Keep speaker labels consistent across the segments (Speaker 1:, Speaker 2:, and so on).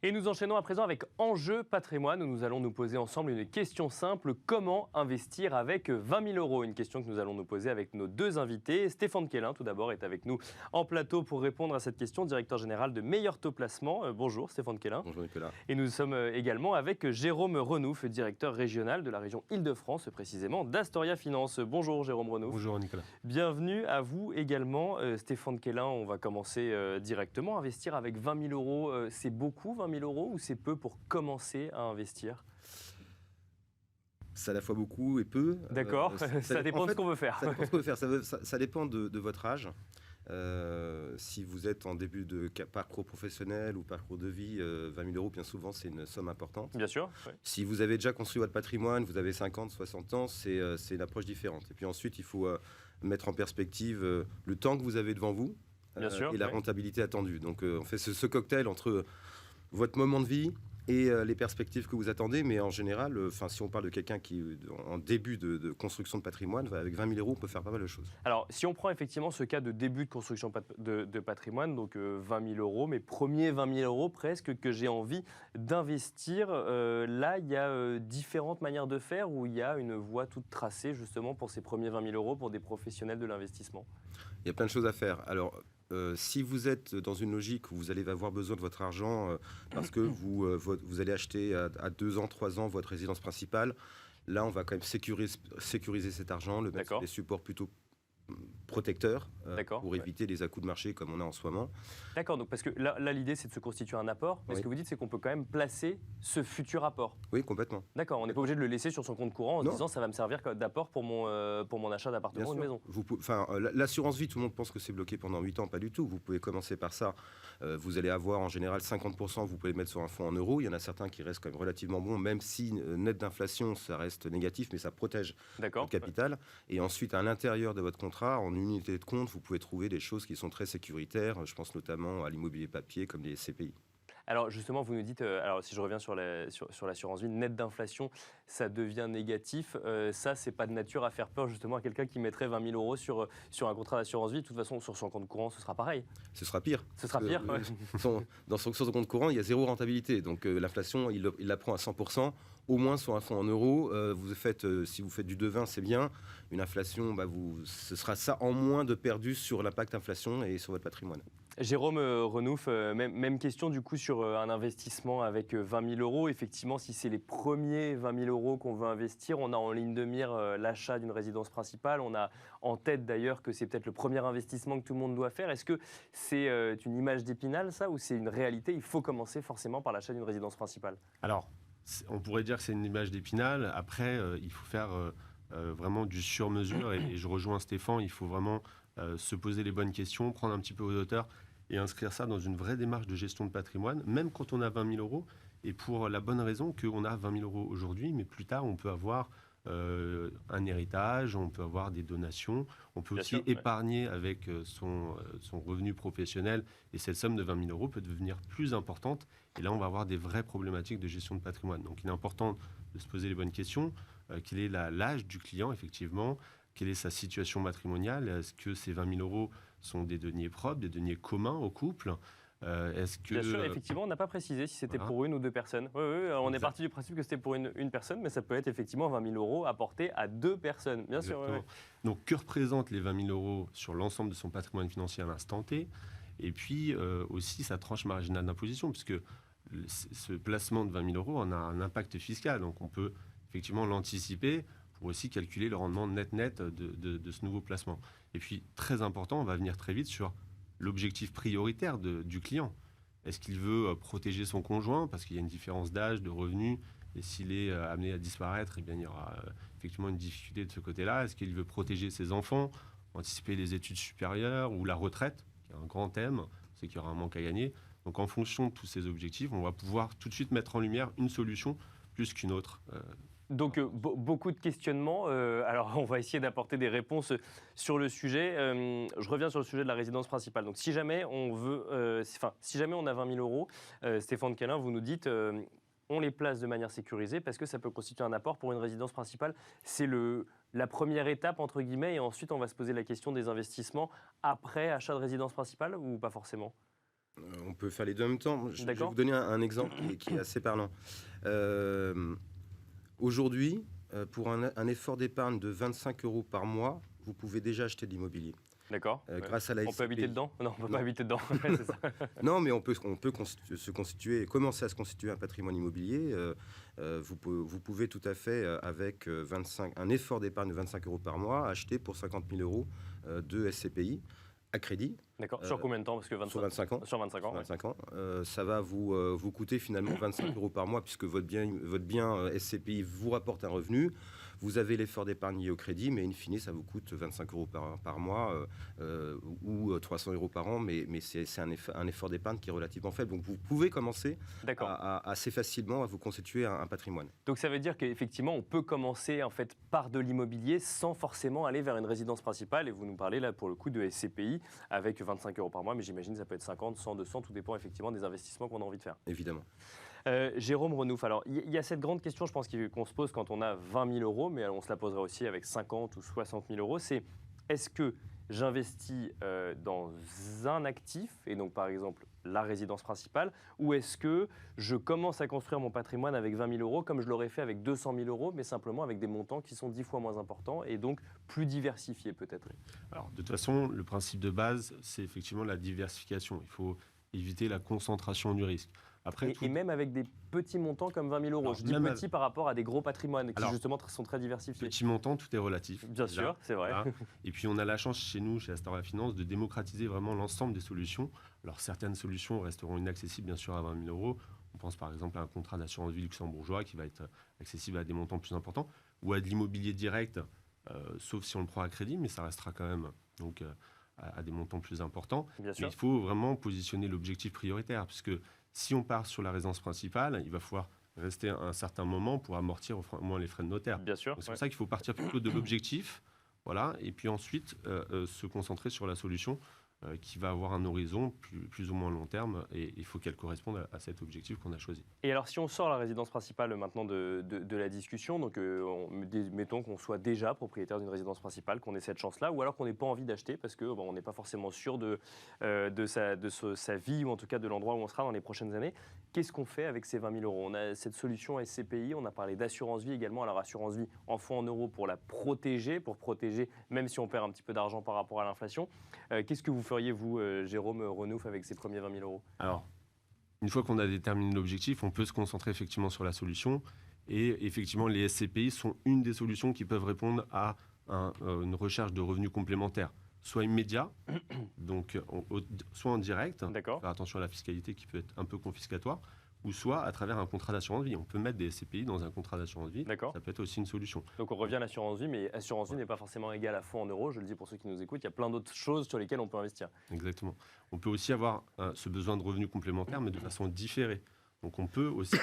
Speaker 1: Et nous enchaînons à présent avec Enjeu patrimoine, où nous allons nous poser ensemble une question simple. Comment investir avec 20 000 euros? Une question que nous allons nous poser avec nos deux invités. Stéphane Quélin, tout d'abord, est avec nous en plateau pour répondre à cette question, directeur général de Meilleur Taux Placement. Bonjour Stéphane Quélin.
Speaker 2: Bonjour Nicolas.
Speaker 1: Et nous sommes également avec Jérôme Renouf, directeur régional de la région Île-de-France, précisément d'Astoria Finance. Bonjour Jérôme Renouf.
Speaker 3: Bonjour Nicolas.
Speaker 1: Bienvenue à vous également. Stéphane Quélin, on va commencer directement. Investir avec 20 000 euros, c'est beaucoup 20 000 euros ou c'est peu pour commencer à investir?
Speaker 2: C'est à la fois beaucoup et peu.
Speaker 1: D'accord, ça dépend de ce qu'on veut faire.
Speaker 2: Ça dépend de ce qu'on veut faire. Ça dépend de votre âge. Si vous êtes en début de parcours professionnel ou parcours de vie, 20 000 euros, bien souvent, c'est une somme importante.
Speaker 1: Bien sûr. Oui.
Speaker 2: Si vous avez déjà construit votre patrimoine, vous avez 50, 60 ans, c'est une approche différente. Et puis ensuite, il faut mettre en perspective le temps que vous avez devant vous
Speaker 1: Bien sûr,
Speaker 2: et la
Speaker 1: oui.
Speaker 2: rentabilité attendue. Donc, on fait ce cocktail entre votre moment de vie et les perspectives que vous attendez. Mais en général, si on parle de quelqu'un qui est en début de construction de patrimoine, avec 20 000 euros, on peut faire pas mal de choses.
Speaker 1: Alors, si on prend effectivement ce cas de début de construction de patrimoine, donc 20 000 euros, mes premiers 20 000 euros presque que j'ai envie d'investir, là, il y a différentes manières de faire où il y a une voie toute tracée justement pour ces premiers 20 000 euros pour des professionnels de l'investissement.
Speaker 2: Il y a plein de choses à faire. Alors, si vous êtes dans une logique où vous allez avoir besoin de votre argent parce que vous allez acheter à 2 ans, 3 ans votre résidence principale, là, on va quand même sécuriser cet argent, le mettre sur des supports plutôt protecteurs pour éviter les à-coups de marché comme on a en ce moment.
Speaker 1: D'accord, donc parce que là l'idée, c'est de se constituer un apport. Mais ce que vous dites, c'est qu'on peut quand même placer ce futur apport.
Speaker 2: Oui, complètement.
Speaker 1: D'accord, on n'est pas obligé de le laisser sur son compte courant en se disant ça va me servir d'apport pour mon achat d'appartement ou de maison.
Speaker 2: L'assurance vie, tout le monde pense que c'est bloqué pendant 8 ans, pas du tout. Vous pouvez commencer par ça. Vous allez avoir en général 50%, vous pouvez le mettre sur un fonds en euros. Il y en a certains qui restent quand même relativement bons, même si net d'inflation, ça reste négatif, mais ça protège le capital. Et ensuite, à l'intérieur de votre contrat, en unité de compte, vous pouvez trouver des choses qui sont très sécuritaires. Je pense notamment à l'immobilier papier comme les SCPI.
Speaker 1: Alors justement, vous nous dites, alors si je reviens sur l'assurance vie, net d'inflation, ça devient négatif. Ça, c'est pas de nature à faire peur justement à quelqu'un qui mettrait 20 000 euros sur un contrat d'assurance vie. De toute façon, sur son compte courant, ce sera pareil.
Speaker 2: Ce sera pire.
Speaker 1: Ce sera pire.
Speaker 2: Dans son compte courant, il y a zéro rentabilité. Donc l'inflation, il la prend à 100%. Au moins sur un fonds en euros, si vous faites du devin, c'est bien. Une inflation, ce sera ça en moins de perdu sur l'impact inflation et sur votre patrimoine.
Speaker 1: Jérôme Renouf, même question du coup sur un investissement avec 20 000 euros. Effectivement, si c'est les premiers 20 000 euros qu'on veut investir, on a en ligne de mire l'achat d'une résidence principale. On a en tête d'ailleurs que c'est peut-être le premier investissement que tout le monde doit faire. Est-ce que c'est une image d'Épinal, ça, ou c'est une réalité? Il faut commencer forcément par l'achat d'une résidence principale.
Speaker 3: Alors, on pourrait dire que c'est une image d'Épinal. Après, il faut faire vraiment du sur-mesure. Et je rejoins Stéphane, il faut vraiment se poser les bonnes questions, prendre un petit peu aux hauteurs et inscrire ça dans une vraie démarche de gestion de patrimoine, même quand on a 20 000 euros. Et pour la bonne raison qu'on a 20 000 euros aujourd'hui, mais plus tard, on peut avoir un héritage, on peut avoir des donations, on peut aussi épargner avec son revenu professionnel. Et cette somme de 20 000 euros peut devenir plus importante. Et là, on va avoir des vraies problématiques de gestion de patrimoine. Donc, il est important de se poser les bonnes questions. Quel est l'âge du client, effectivement? Quelle est sa situation matrimoniale? Est-ce que ces 20 000 euros sont des deniers propres, des deniers communs au couple?
Speaker 1: Bien sûr, effectivement, on n'a pas précisé si c'était pour une ou deux personnes. Oui, on est parti du principe que c'était pour une personne, mais ça peut être effectivement 20 000 euros apportés à deux personnes. Bien sûr. Oui.
Speaker 3: Donc, que représentent les 20 000 euros sur l'ensemble de son patrimoine financier à l'instant T? Et puis aussi sa tranche marginale d'imposition, puisque ce placement de 20 000 euros en a un impact fiscal. Donc, on peut effectivement l'anticiper pour aussi calculer le rendement net de ce nouveau placement. Et puis, très important, on va venir très vite sur l'objectif prioritaire du client. Est-ce qu'il veut protéger son conjoint parce qu'il y a une différence d'âge, de revenus, et s'il est amené à disparaître, eh bien, il y aura effectivement une difficulté de ce côté-là. Est-ce qu'il veut protéger ses enfants, anticiper les études supérieures ou la retraite, qui est un grand thème, c'est qu'il y aura un manque à gagner. Donc, en fonction de tous ces objectifs, on va pouvoir tout de suite mettre en lumière une solution plus qu'une autre.
Speaker 1: Donc, beaucoup de questionnements. Alors, on va essayer d'apporter des réponses sur le sujet. Je reviens sur le sujet de la résidence principale. Donc, si jamais on veut, si jamais on a 20 000 euros, Stéphane Quélin, vous nous dites, on les place de manière sécurisée parce que ça peut constituer un apport pour une résidence principale. C'est la première étape, entre guillemets, et ensuite, on va se poser la question des investissements après achat de résidence principale ou pas forcément?
Speaker 2: On peut faire les deux en même temps. Je vais
Speaker 1: D'accord.
Speaker 2: vous donner un exemple qui est assez parlant. Aujourd'hui, pour un effort d'épargne de 25 € par mois, vous pouvez déjà acheter de l'immobilier.
Speaker 1: D'accord.
Speaker 2: Grâce à la
Speaker 1: On peut habiter
Speaker 2: SCPI.
Speaker 1: dedans? Non, on peut
Speaker 2: Non.
Speaker 1: pas habiter dedans. Ouais, c'est ça.
Speaker 2: Non, mais on peut se constituer, commencer à se constituer un patrimoine immobilier. Vous pouvez tout à fait, avec un effort d'épargne de 25 € par mois, acheter pour 50 000 € de SCPI à crédit.
Speaker 1: D'accord. Sur combien de temps? Parce que
Speaker 2: Sur 25 ans.
Speaker 1: Sur 25 ans. Ouais.
Speaker 2: 25 ans. Ça va vous coûter finalement 25 € par mois, puisque votre bien SCPI vous rapporte un revenu. Vous avez l'effort d'épargne lié au crédit, mais in fine, ça vous coûte 25 € par mois ou 300 € par an, mais c'est un effort d'épargne qui est relativement faible. Donc vous pouvez commencer
Speaker 1: D'accord.
Speaker 2: assez facilement à vous constituer un patrimoine.
Speaker 1: Donc ça veut dire qu'effectivement, on peut commencer en fait par de l'immobilier sans forcément aller vers une résidence principale. Et vous nous parlez là pour le coup de SCPI avec 25 € par mois, mais j'imagine que ça peut être 50, 100, 200, tout dépend effectivement des investissements qu'on a envie de faire.
Speaker 2: Évidemment.
Speaker 1: Jérôme Renouf, alors il y a cette grande question, je pense, qu'on se pose quand on a 20 000 €, mais on se la posera aussi avec 50 ou 60 000 €, c'est est-ce que j'investis dans un actif, et donc par exemple la résidence principale, ou est-ce que je commence à construire mon patrimoine avec 20 000 € comme je l'aurais fait avec 200 000 €, mais simplement avec des montants qui sont 10 fois moins importants et donc plus diversifiés peut-être?
Speaker 3: Alors, de toute façon, le principe de base, c'est effectivement la diversification. Il faut éviter la concentration du risque. Après,
Speaker 1: Et même avec des petits montants comme 20 000 €.
Speaker 3: Alors,
Speaker 1: Je dis
Speaker 3: même
Speaker 1: petits par rapport à des gros patrimoines qui
Speaker 3: Alors,
Speaker 1: justement sont très diversifiés.
Speaker 3: petit montant, tout est relatif.
Speaker 1: Bien
Speaker 3: déjà.
Speaker 1: sûr, c'est vrai.
Speaker 3: Voilà. Et puis, on a la chance chez nous, chez Astor La Finance, de démocratiser vraiment l'ensemble des solutions. Alors, certaines solutions resteront inaccessibles, bien sûr, à 20 000 €. On pense par exemple à un contrat d'assurance vie luxembourgeois qui va être accessible à des montants plus importants, ou à de l'immobilier direct, sauf si on le prend à crédit, mais ça restera quand même donc, à des montants plus importants.
Speaker 1: Bien
Speaker 3: Mais
Speaker 1: sûr.
Speaker 3: il faut vraiment positionner l'objectif prioritaire, puisque si on part sur la résidence principale, il va falloir rester un certain moment pour amortir au moins les frais de notaire.
Speaker 1: Bien sûr.
Speaker 3: Donc, c'est
Speaker 1: Ouais.
Speaker 3: pour ça qu'il faut partir plutôt de l'objectif, voilà, et puis ensuite se concentrer sur la solution qui va avoir un horizon plus ou moins long terme, et il faut qu'elle corresponde à cet objectif qu'on a choisi.
Speaker 1: Et alors, si on sort la résidence principale maintenant de la discussion, donc mettons qu'on soit déjà propriétaire d'une résidence principale, qu'on ait cette chance-là, ou alors qu'on n'ait pas envie d'acheter parce qu'on n'est pas forcément sûr de sa vie, ou en tout cas de l'endroit où on sera dans les prochaines années, qu'est-ce qu'on fait avec ces 20 000 €? On a cette solution SCPI, on a parlé d'assurance vie également. Alors, assurance vie en fonds en euros pour la protéger, même si on perd un petit peu d'argent par rapport à l'inflation. Qu'est-ce que vous feriez, vous, Jérôme Renouf, avec ces premiers 20 000 €?
Speaker 3: Alors, une fois qu'on a déterminé l'objectif, on peut se concentrer effectivement sur la solution. Et effectivement, les SCPI sont une des solutions qui peuvent répondre à une recherche de revenus complémentaires, soit immédiat, donc soit en direct,
Speaker 1: D'accord.
Speaker 3: faire attention à la fiscalité qui peut être un peu confiscatoire, ou soit à travers un contrat d'assurance vie. On peut mettre des SCPI dans un contrat d'assurance vie.
Speaker 1: D'accord.
Speaker 3: Ça peut être aussi une solution.
Speaker 1: Donc on revient à l'assurance vie, mais assurance vie n'est pas forcément égale à fonds en euros. Je le dis pour ceux qui nous écoutent, il y a plein d'autres choses sur lesquelles on peut investir.
Speaker 3: Exactement. On peut aussi avoir ce besoin de revenus complémentaires, mais de façon différée. Donc on peut aussi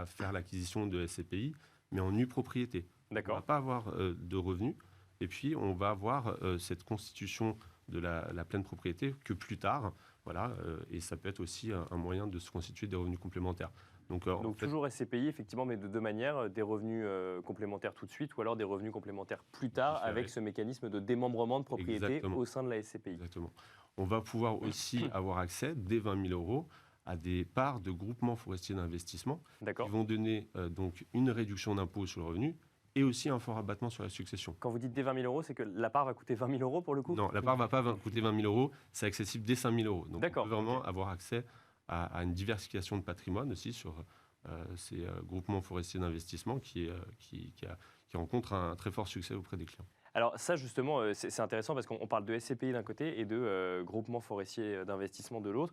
Speaker 3: faire l'acquisition de SCPI, mais en nue propriété. On ne
Speaker 1: D'accord.
Speaker 3: va pas avoir de revenus, et puis on va avoir cette constitution de la pleine propriété que plus tard. Voilà, et ça peut être aussi un moyen de se constituer des revenus complémentaires. Donc en fait,
Speaker 1: toujours SCPI, effectivement, mais de deux manières, des revenus complémentaires tout de suite ou alors des revenus complémentaires plus tard
Speaker 3: Différé.
Speaker 1: avec ce mécanisme de démembrement de propriété
Speaker 3: Exactement.
Speaker 1: au sein de la SCPI.
Speaker 3: exactement. On va pouvoir aussi avoir accès, dès 20 000 € à des parts de groupements forestiers d'investissement
Speaker 1: D'accord.
Speaker 3: qui vont donner donc une réduction d'impôt sur le revenu et aussi un fort abattement sur la succession.
Speaker 1: Quand vous dites des 20 000 €, c'est que la part va coûter 20 000 € pour le coup?
Speaker 3: Non, la part ne va pas coûter 20 000 €, c'est accessible dès 5 000 €. Donc
Speaker 1: D'accord,
Speaker 3: on peut vraiment
Speaker 1: ok.
Speaker 3: avoir accès à une diversification de patrimoine aussi sur ces groupements forestiers d'investissement qui rencontrent un très fort succès auprès des clients.
Speaker 1: Alors ça, justement, c'est intéressant parce qu'on parle de SCPI d'un côté et de groupement forestier d'investissement de l'autre.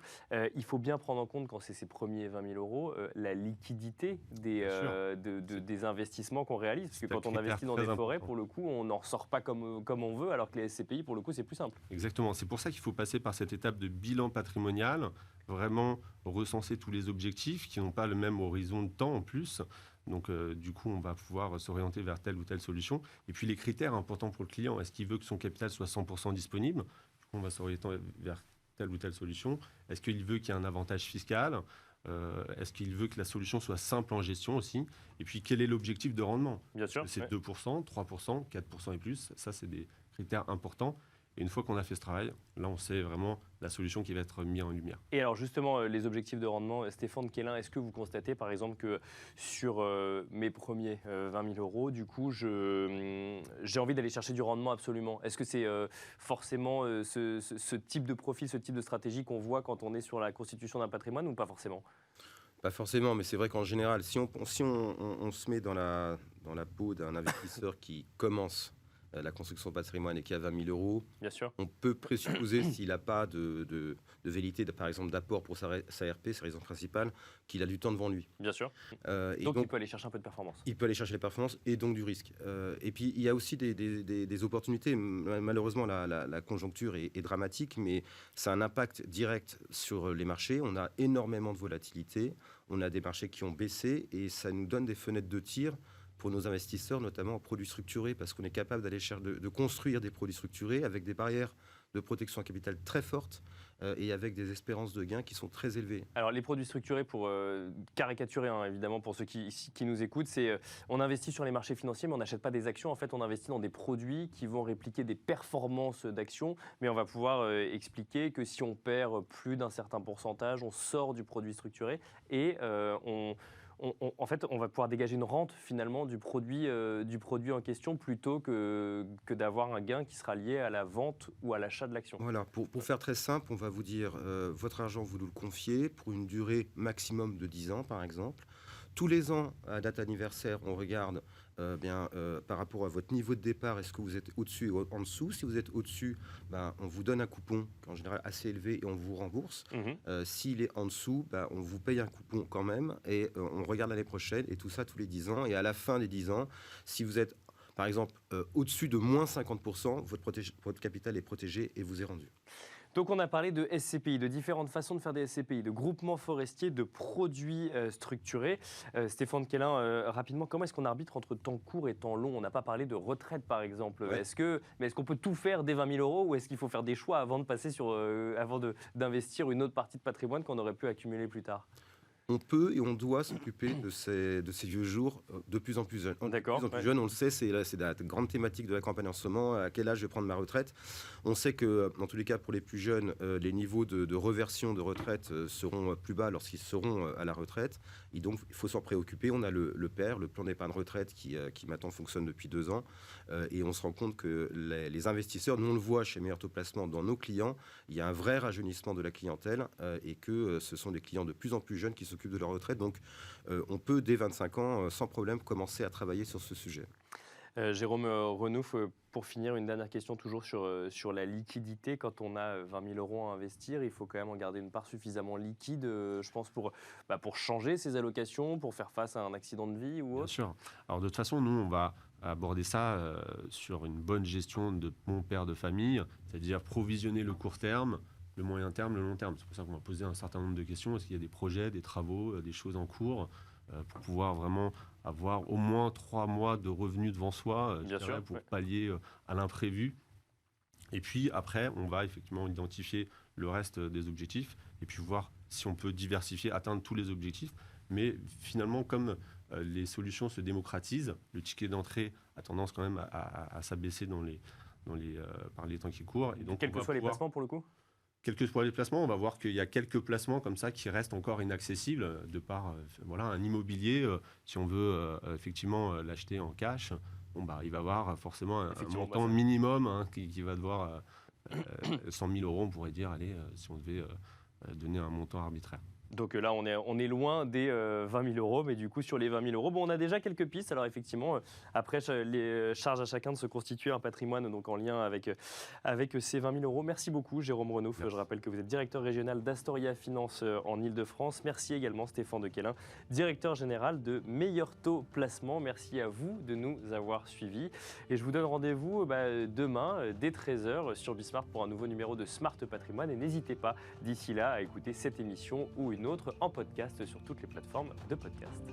Speaker 1: Il faut bien prendre en compte, quand c'est ces premiers 20 000 €, la liquidité des investissements qu'on réalise. Parce que
Speaker 3: C'est un
Speaker 1: quand on
Speaker 3: critère
Speaker 1: investit dans
Speaker 3: très
Speaker 1: des forêts,
Speaker 3: important.
Speaker 1: pour le coup, on n'en ressort pas comme on veut, alors que les SCPI, pour le coup, c'est plus simple.
Speaker 3: Exactement, c'est pour ça qu'il faut passer par cette étape de bilan patrimonial, vraiment recenser tous les objectifs qui n'ont pas le même horizon de temps en plus. Donc, du coup, on va pouvoir s'orienter vers telle ou telle solution. Et puis, les critères importants pour le client, est-ce qu'il veut que son capital soit 100% disponible? Du coup, on va s'orienter vers telle ou telle solution. Est-ce qu'il veut qu'il y ait un avantage fiscal? Est-ce qu'il veut que la solution soit simple en gestion aussi? Et puis, quel est l'objectif de rendement?
Speaker 1: Bien sûr.
Speaker 3: C'est
Speaker 1: Ouais.
Speaker 3: 2%, 3%, 4% et plus. Ça, c'est des critères importants. Et une fois qu'on a fait ce travail, là, on sait vraiment la solution qui va être mise en lumière.
Speaker 1: Et alors justement, les objectifs de rendement, Stéphane Quélin, est-ce que vous constatez par exemple que sur mes premiers 20 000 euros, du coup, j'ai envie d'aller chercher du rendement absolument? Est-ce que c'est forcément ce type de profil, ce type de stratégie qu'on voit quand on est sur la constitution d'un patrimoine ou pas forcément?
Speaker 2: Pas forcément, mais c'est vrai qu'en général, si on se met dans la peau d'un investisseur qui commence la construction de patrimoine et qui a 20 000 euros,
Speaker 1: Bien sûr.
Speaker 2: on peut présupposer, s'il n'a pas de velléité, par exemple, d'apport pour sa RP, sa résidence principale, qu'il a du temps devant lui.
Speaker 1: Bien sûr.
Speaker 2: Et
Speaker 1: Donc, il peut aller chercher un peu de performance.
Speaker 2: il peut aller chercher les performances et donc du risque. Et puis, il y a aussi des opportunités. Malheureusement, la conjoncture est dramatique, mais ça a un impact direct sur les marchés. On a énormément de volatilité. On a des marchés qui ont baissé et ça nous donne des fenêtres de tir pour nos investisseurs, notamment en produits structurés, parce qu'on est capable d'aller de construire des produits structurés avec des barrières de protection à capital très fortes et avec des espérances de gains qui sont très élevées.
Speaker 1: Alors, les produits structurés, pour caricaturer, hein, évidemment, pour ceux qui nous écoutent, c'est on investit sur les marchés financiers, mais on n'achète pas des actions. En fait, on investit dans des produits qui vont répliquer des performances d'actions, mais on va pouvoir expliquer que si on perd plus d'un certain pourcentage, on sort du produit structuré et en fait, on va pouvoir dégager une rente finalement du produit en question plutôt que d'avoir un gain qui sera lié à la vente ou à l'achat de l'action.
Speaker 2: Voilà, pour faire très simple, on va vous dire, votre argent, vous nous le confiez pour une durée maximum de 10 ans, par exemple. Tous les ans, à date anniversaire, on regarde par rapport à votre niveau de départ, est-ce que vous êtes au-dessus ou en dessous? Si vous êtes au-dessus, on vous donne un coupon, en général assez élevé, et on vous rembourse. S'il est en dessous, on vous paye un coupon quand même, et on regarde l'année prochaine, et tout ça tous les 10 ans. Et à la fin des 10 ans, si vous êtes, par exemple, au-dessus de moins 50%, votre capital est protégé et vous est rendu.
Speaker 1: Donc on a parlé de SCPI, de différentes façons de faire des SCPI, de groupements forestiers, de produits structurés. Stéphane Quélin, rapidement, comment est-ce qu'on arbitre entre temps court et temps long? On n'a pas parlé de retraite par exemple.
Speaker 2: Ouais.
Speaker 1: Est-ce qu'on peut tout faire dès 20 000 euros ou est-ce qu'il faut faire des choix avant de passer d'investir une autre partie de patrimoine qu'on aurait pu accumuler plus tard?
Speaker 2: On peut et on doit s'occuper de ces vieux jours de plus en plus jeunes.
Speaker 1: D'accord,
Speaker 2: De plus en plus
Speaker 1: ouais.
Speaker 2: jeunes, on le sait, c'est la grande thématique de la campagne en ce moment. À quel âge je vais prendre ma retraite? On sait que, dans tous les cas, pour les plus jeunes, les niveaux de reversion de retraite seront plus bas lorsqu'ils seront à la retraite. Et donc, il faut s'en préoccuper. On a le PER, le plan d'épargne retraite, qui maintenant fonctionne depuis 2 ans. Et on se rend compte que les investisseurs, nous on le voit chez Meilleur Taux Placement, dans nos clients, il y a un vrai rajeunissement de la clientèle et que ce sont des clients de plus en plus jeunes qui s'occupent de leur retraite. Donc, on peut, dès 25 ans, sans problème, commencer à travailler sur ce sujet.
Speaker 1: Jérôme Renouf, pour finir, une dernière question toujours sur la liquidité. Quand on a 20 000 euros à investir, il faut quand même en garder une part suffisamment liquide, je pense, pour changer ses allocations, pour faire face à un accident de vie ou autre.
Speaker 3: Bien sûr. Alors de toute façon, nous, on va aborder ça sur une bonne gestion de mon père de famille, c'est-à-dire provisionner le court terme, le moyen terme, le long terme. C'est pour ça qu'on va poser un certain nombre de questions. Est-ce qu'il y a des projets, des travaux, des choses en cours pour pouvoir vraiment avoir au moins 3 mois de revenus devant soi,
Speaker 1: Bien sûr,
Speaker 3: pour
Speaker 1: ouais.
Speaker 3: pallier à l'imprévu. Et puis après, on va effectivement identifier le reste des objectifs et puis voir si on peut diversifier, atteindre tous les objectifs. Mais finalement, comme les solutions se démocratisent, le ticket d'entrée a tendance quand même à s'abaisser par les temps qui courent. Et donc,
Speaker 1: Quels que soient les placements pour le coup?
Speaker 3: quels que soient les placements, on va voir qu'il y a quelques placements comme ça qui restent encore inaccessibles de par un immobilier. Si on veut effectivement l'acheter en cash, il va y avoir forcément un montant minimum qui va devoir 100 000 euros, on pourrait dire, si on devait donner un montant arbitraire.
Speaker 1: Donc là, on est loin des 20 000 euros, mais du coup, sur les 20 000 euros, on a déjà quelques pistes. Alors effectivement, après, les charges à chacun de se constituer un patrimoine donc en lien avec ces 20 000 euros. Merci beaucoup, Jérôme Renouf. Je rappelle que vous êtes directeur régional d'Astoria Finance en Ile-de-France. Merci également, Stéphane Quélin, directeur général de Meilleur Taux Placement. Merci à vous de nous avoir suivis. Et je vous donne rendez-vous demain, dès 13h, sur Bismart pour un nouveau numéro de Smart Patrimoine. Et n'hésitez pas, d'ici là, à écouter cette émission ou une autre en podcast sur toutes les plateformes de podcast.